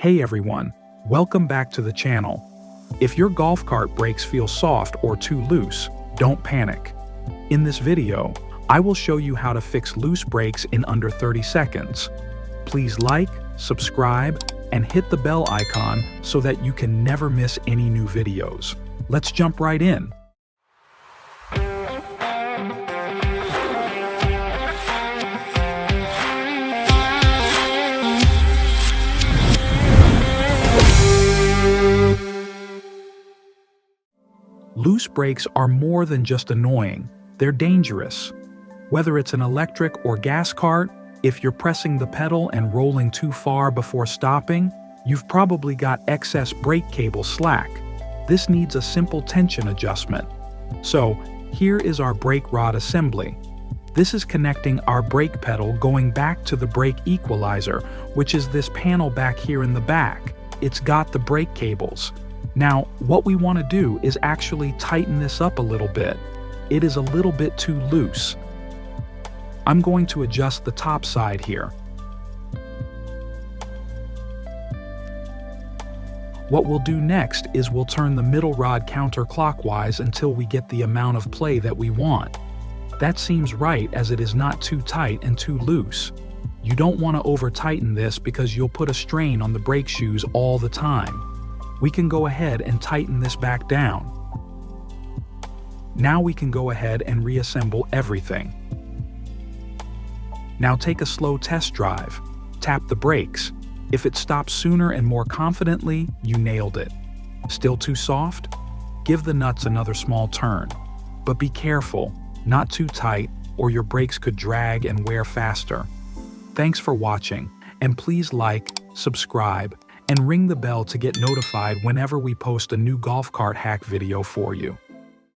Hey everyone, welcome back to the channel. If your golf cart brakes feel soft or too loose, don't panic. In this video, I will show you how to fix loose brakes in under 30 seconds. Please like, subscribe, and hit the bell icon so that you can never miss any new videos. Let's jump right in. Loose brakes are more than just annoying, they're dangerous. Whether it's an electric or gas cart, if you're pressing the pedal and rolling too far before stopping, you've probably got excess brake cable slack. This needs a simple tension adjustment. So, here is our brake rod assembly. This is connecting our brake pedal going back to the brake equalizer, which is this panel back here in the back. It's got the brake cables. Now, what we want to do is actually tighten this up a little bit. It is a little bit too loose. I'm going to adjust the top side here. What we'll do next is we'll turn the middle rod counterclockwise until we get the amount of play that we want. That seems right as it is not too tight and too loose. You don't want to over-tighten this because you'll put a strain on the brake shoes all the time. We can go ahead and tighten this back down. Now we can go ahead and reassemble everything. Now take a slow test drive. Tap the brakes. If it stops sooner and more confidently, you nailed it. Still too soft? Give the nuts another small turn. But be careful, not too tight, or your brakes could drag and wear faster. Thanks for watching, and please like, subscribe, and ring the bell to get notified whenever we post a new golf cart hack video for you.